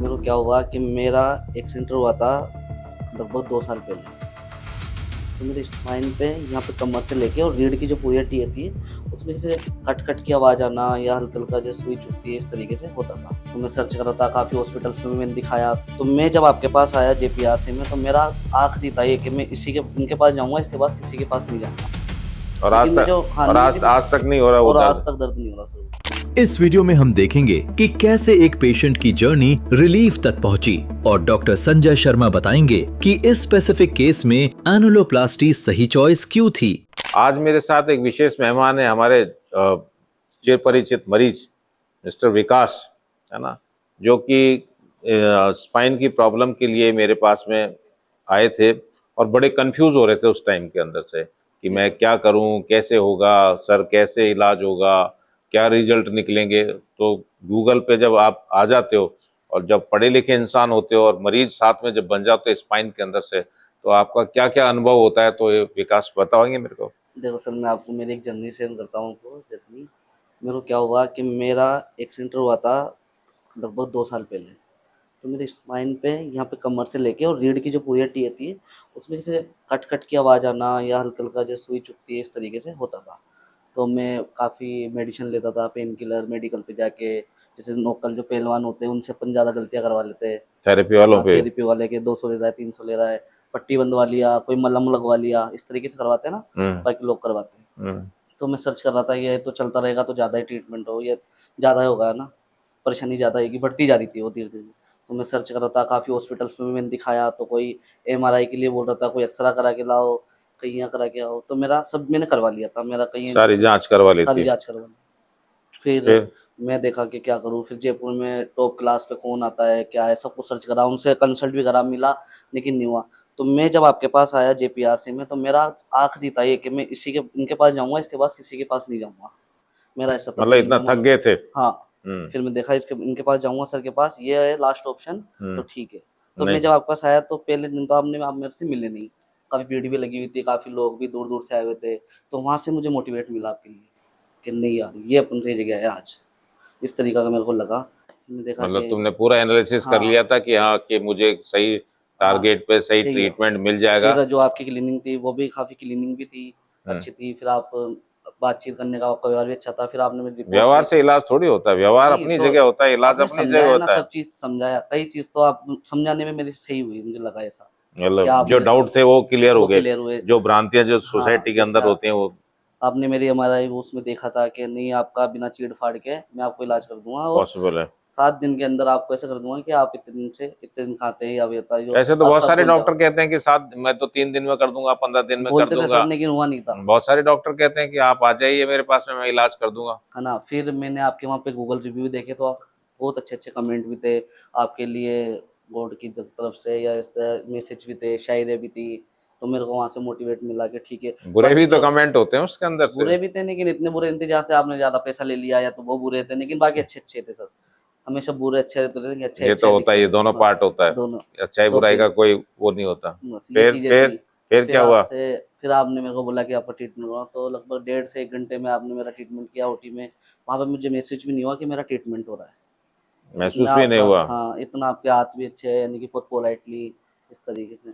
मेरे को क्या हुआ कि मेरा एक्सीडेंट हुआ था लगभग 2 साल पहले। तो मेरे स्पाइन पे यहाँ पे कमर से लेके और रीढ़ की जो पूरी हड्डी होती है उसमें से कट-कट की आवाज़ आना या हल्का-हल्का जैसे सुई चुभती है, इस तरीके से होता था। तो मैं सर्च कर रहा था, काफ़ी हॉस्पिटल्स में भी मैंने दिखाया। तो मैं जब आपके पास आया जेपीआरसी में, तो मेरा आखिरी था ये कि मैं इनके पास जाऊँगा, इसके पास किसी के पास नहीं जाऊँगा। और क्योंकि आज मैं तक जो हाँ, और आज मेरी आज तक नहीं हो रहा वो और आज दर्द। तक दर्द नहीं हो रहा सर। इस वीडियो में हम देखेंगे कि कैसे एक पेशेंट की जर्नी रिलीफ तक पहुंची और डॉक्टर संजय शर्मा बताएंगे कि इस स्पेसिफिक केस में एनुलोप्लास्टी सही चॉइस क्यों थी। आज मेरे साथ एक विशेष मेहमान है, हमारे चिर परिचित मरीज मिस्टर विकास, है ना, जो कि स्पाइन की प्रॉब्लम के लिए मेरे पास में आए थे और बड़े कंफ्यूज हो रहे थे उस टाइम के अंदर से कि मैं क्या करूं, कैसे होगा सर, कैसे इलाज होगा, क्या रिजल्ट निकलेंगे। तो गूगल पे जब आप आ जाते हो और जब पढ़े लिखे इंसान होते हो और मरीज साथ में जब बन जाते हो स्पाइन के अंदर से, तो आपका क्या क्या अनुभव होता है, तो ये विकास बताओगे मेरे को। देखो सर, मैं आपको मेरी एक जर्नी शेयर करता हूँ आपको जर्नी। मेरे को क्या हुआ कि मेरा एक्सीडेंट हुआ था लगभग 2 साल पहले। तो मेरे स्पाइन पे यहाँ पे कमर से लेके और रीढ़ की जो पूरी हड्डी होती है उसमें से कट-कट की आवाज़ आना या हल्का-हल्का जैसे सुई चुभती है, इस तरीके से होता था। तो मैं काफ़ी मेडिसिन लेता था, पेन किलर, मेडिकल पे जाके। जैसे लोकल जो पहलवान होते हैं उनसे अपन ज़्यादा गलतियाँ करवा लेते हैं। थेरेपी वालों हाँ, पे। थेरेपी वाले के 200 ले रहा है, 300 ले रहा है, पट्टी बंधवा लिया, कोई मलहम लगवा लिया, इस तरीके से करवाते हैं ना, हम्म। बाकी लोग करवाते हैं। हम्म। तो मैं सर्च कर रहा था, ये तो चलता रहेगा तो ज़्यादा ही ट्रीटमेंट हो, ये ज़्यादा होगा ना, परेशानी ज़्यादा आएगी, बढ़ती जा रही थी वो धीरे-धीरे। तो मैं सर्च कर रहा था, काफ़ी हॉस्पिटल्स में भी मैंने दिखाया, तो कोई एमआरआई के लिए बोल रहा था, कोई एक्सरा करा के लाओ, कहीं यहाँ करा के आओ, तो मेरा सब मैंने करवा लिया था, मेरा कहीं सारी जांच करवा ली सारी थी। जाँच करवा ली। फिर फिर मैं देखा कि क्या करूँ, फिर जयपुर में टॉप क्लास पे कौन आता है, क्या है, सब कुछ सर्च करा, उनसे कंसल्ट भी करा, मिला, लेकिन नहीं हुआ। तो मैं जब आपके पास आया जेपीआरसी में, तो मेरा आखिरी था ये कि मैं इनके पास जाऊँगा, इसके पास किसी के पास नहीं जाऊँगा। मेरा ऐसा मतलब प्लानिंग इतना था थक मतलब। गए थे। हाँ, हम्म। फिर मैं देखा इनके पास जाऊँगा सर के पास, ये है लास्ट ऑप्शन, तो हम्म। ठीक है। तो मैं नहीं। जब आपके पास आया तो पहले दिन तो आप मेरे से मिले नहीं, काफ़ी भीड़ भी लगी हुई थी, काफ़ी लोग भी दूर-दूर से आए हुए थे, तो वहाँ से मुझे मोटिवेट मिला आपके लिए कि नहीं यार, ये अपन सही जगह है आज। इस तरीका का मेरे को लगा। मैंने देखा मतलब कि तुमने पूरा एनालिसिस कर हाँ, लिया था कि हाँ, कि मुझे सही हाँ, टारगेट पे सही सही है। ट्रीटमेंट मिल जाएगा। फिर जो आपकी क्लीनिंग थी वो भी काफ़ी क्लीनिंग भी थी, हम्म। अच्छी थी। फिर आप बातचीत करने का आपका व्यवहार भी अच्छा था। फिर आपने मेरी रिपोर्ट्स व्यवहार से देखी। इलाज थोड़ी होता है, व्यवहार नहीं, अपनी तो जगह होता है, इलाज आपने अपनी जगह समझाया ना, होता है। सब चीज़ समझाया। कई चीज़ तो आप समझाने में मेरी सही हुई, मुझे लगा ऐसा, कि मतलब आप जो मुझे डाउट थे वो क्लियर हो वो गए। क्लियर हुए। जो भ्रांतियां जो हाँ, सोसाइटी के जैसे अंदर होती हैं वो आपने मेरी एमआरआई उसमें देखा था कि नहीं, आपका बिना चीड़-फाड़ के मैं आपको इलाज कर दूँगा, और पॉसिबल है। 7 दिन के अंदर आपको ऐसा कर दूँगा कि आप इतने दिन खाते हैं, या ये जो ऐसे तो आप बहुत सब सारे भूल डॉक्टर जाओ। कहते हैं कि सात, मैं तो 3 दिन में कर दूंगा, 15 दिन में कर बोलते थे दूंगा। सर, लेकिन हुआ नहीं था, बहुत सारे डॉक्टर कहते हैं कि आप आ जाइए मेरे पास में, मैं इलाज कर दूंगा। है ना? फिर मैंने आपके वहाँ पे गूगल रिव्यू देखे, तो आप बहुत अच्छे-अच्छे कमेंट भी थे आपके लिए, गॉड की तरफ से, या ऐसे मैसेज भी थे, शायरी भी थी, तो मेरे को वहाँ से मोटिवेट मिला कि ठीक है। बुरे बाकी भी तो जो कमेंट होते हैं उसके अंदर से। बुरे भी थे, लेकिन इतने बुरे नहीं थे जहाँ से आपने ज़्यादा पैसा ले लिया, या तो वो बुरे थे, लेकिन बाकी अच्छे-अच्छे थे सर। हमेशा बुरे अच्छे रहते थे कि ये तो अच्छे-अच्छे होता है, दिखे। ये दोनों बस, पार्ट होता है। दोनों। अच्छाई तो बुराई फिर का कोई वो नहीं होता। बस ये फिर चीज़ें फिर थी। फिर फिर क्या हुआ। आपसे फिर आपने मेरे को बोला कि आपका ट्रीटमेंट हुआ, तो लगभग डेढ़ से 1 घंटे में आपने मेरा ट्रीटमेंट किया ओटी में। वहाँ पे मुझे मैसेज भी नहीं हुआ कि मेरा ट्रीटमेंट हो रहा है। इतना महसूस भी नहीं आपका हुआ। हाँ, इतना आपके हाथ भी अच्छे हैं, यानी कि बहुत पोलाइटली, इस तरीके से।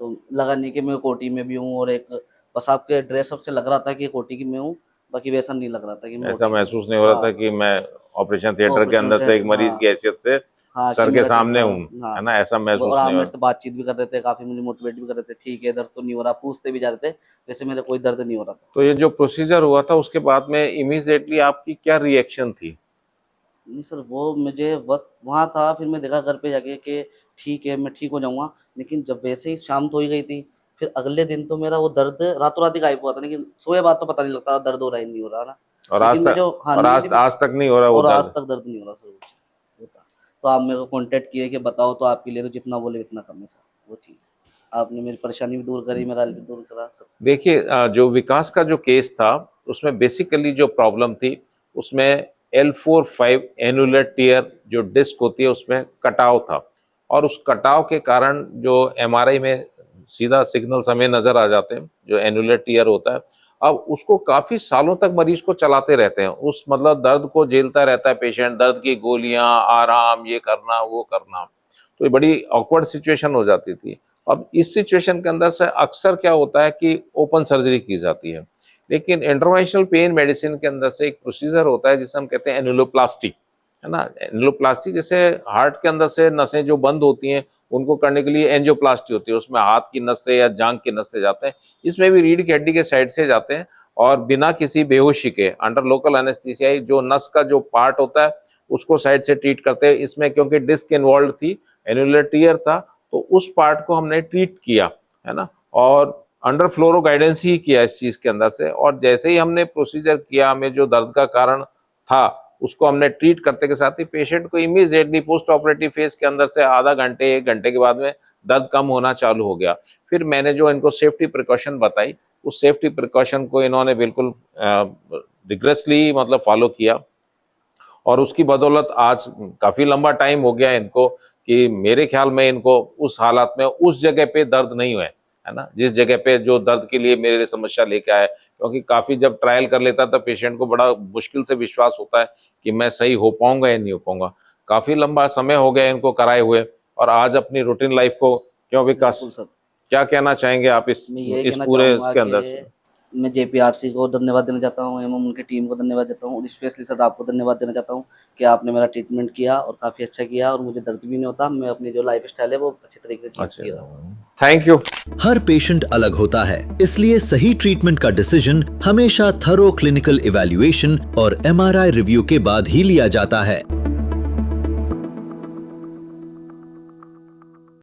तो लगा नहीं कि मैं ओटी में भी हूँ, और एक बस आपके ड्रेसअप से लग रहा था कि एक ओटी की मैं हूँ, बाकी वैसा नहीं लग रहा था कि मैं ऐसा ओटी में हूँ। महसूस नहीं हो रहा था हाँ, कि मैं ऑपरेशन थिएटर के ऑपरेशन अंदर से एक थिएटर, मरीज की हाँ, हैसियत से हाँ, कि सर के मेरा सामने हूँ, हाँ। है ना, ऐसा और महसूस आप नहीं हो मेरे रहा। से बातचीत भी कर रहे थे, काफ़ी मुझे मोटिवेट भी कर रहे थे, ठीक है, दर्द तो नहीं हो रहा, पूछते भी जा रहे थे, वैसे मेरा कोई दर्द नहीं हो रहा था। तो ये जो प्रोसीजर हुआ था उसके बाद में इमीडिएटली आपकी क्या रिएक्शन थी। नहीं सर, वो मुझे वक़्त वहाँ था, फिर मैं देखा घर पे जाके कि ठीक है, मैं ठीक हो जाऊँगा, लेकिन जब वैसे ही शाम तो हो ही गई थी, फिर अगले दिन तो मेरा वो दर्द रातों-रात ही गायब हुआ था, लेकिन सोए बाद तो पता नहीं लगता दर्द हो रहा है, नहीं हो रहा ना। और आज लेकिन मैं तक जो हाँ, और आज नींद भी, आज तक नहीं हो रहा वो और आज दर्द। तक दर्द नहीं हो रहा सर, वो चीज़ होता। तो आप मेरे को कॉन्टैक्ट किए कि बताओ, तो आपके लिए तो जितना बोले उतना कम है सर, वो चीज़। आपने मेरी परेशानी भी दूर करी, मेरा हल भी दूर करा सब। देखिए, जो विकास का जो केस था उसमें बेसिकली जो प्रॉब्लम थी उसमें L4-5 एनुलर टियर जो डिस्क होती है उसमें कटाव था, और उस कटाव के कारण जो एमआरआई में सीधा सिग्नल्स हमें नजर आ जाते हैं, जो एनुलर टियर होता है अब उसको काफी सालों तक मरीज को चलाते रहते हैं, उस मतलब दर्द को झेलता रहता है पेशेंट, दर्द की गोलियां, आराम, ये करना वो करना, तो ये बड़ी ऑकवर्ड सिचुएशन हो जाती थी। अब इस सिचुएशन के अंदर से अक्सर क्या होता है कि ओपन सर्जरी की जाती है, लेकिन इंटरवेंशनल पेन मेडिसिन के अंदर से एक प्रोसीजर होता है जिसे हम कहते हैं एनुलोप्लास्टी, है ना। एनुलोप्लास्टी जैसे हार्ट के अंदर से नसें जो बंद होती हैं उनको करने के लिए एंजियोप्लास्टी होती है, उसमें हाथ की नस से या जांघ की नस से जाते हैं, इसमें भी रीढ़ की हड्डी के साइड से जाते हैं और बिना किसी बेहोशी के अंडर लोकल एनेस्थीसिया जो नस का जो पार्ट होता है उसको साइड से ट्रीट करते हैं। इसमें क्योंकि डिस्क इन्वॉल्व थी, एनुलर टियर था, तो उस पार्ट को हमने ट्रीट किया, है ना, और अंडर फ्लोरो गाइडेंस ही किया इस चीज के अंदर से। और जैसे ही हमने प्रोसीजर किया, हमें जो दर्द का कारण था उसको हमने ट्रीट करते के साथ ही पेशेंट को इमीडिएटली पोस्ट ऑपरेटिव फेज के अंदर से आधा घंटे 1 घंटे के बाद में दर्द कम होना चालू हो गया। फिर मैंने जो इनको सेफ्टी प्रिकॉशन बताई, उस सेफ्टी प्रिकॉशन को इन्होंने बिल्कुल रिग्रेसली मतलब फॉलो किया, और उसकी बदौलत आज काफी लंबा टाइम हो गया इनको कि मेरे ख्याल में इनको उस हालात में उस जगह पे दर्द नहीं हुआ है ना, जिस जगह पे जो दर्द के लिए मेरे लिए समस्या लेके आए। क्योंकि काफी जब ट्रायल कर लेता था पेशेंट को बड़ा मुश्किल से विश्वास होता है कि मैं सही हो पाऊंगा या नहीं हो पाऊंगा। काफी लंबा समय हो गया इनको कराए हुए, और आज अपनी रूटीन लाइफ को, क्यों विकास, बिल्कुल सर। क्या कहना चाहेंगे आप इस मैं ये कहना पूरे चाहूँगा इसके अंदर कि से? मैं जेपीआरसी को धन्यवाद देना चाहता हूँ एवं उनकी टीम को धन्यवाद देता हूँ, और स्पेशली सर आपको धन्यवाद देना चाहता हूँ कि आपने मेरा ट्रीटमेंट किया और काफ़ी अच्छा किया, और मुझे दर्द भी नहीं होता। मैं अपनी जो लाइफ स्टाइल है वो अच्छी तरीके से जी रहा हूँ। Thank you. हर पेशेंट अलग होता है, इसलिए सही ट्रीटमेंट का डिसीजन हमेशा थरो क्लिनिकल इवैल्यूएशन और MRI रिव्यू के बाद ही लिया जाता है।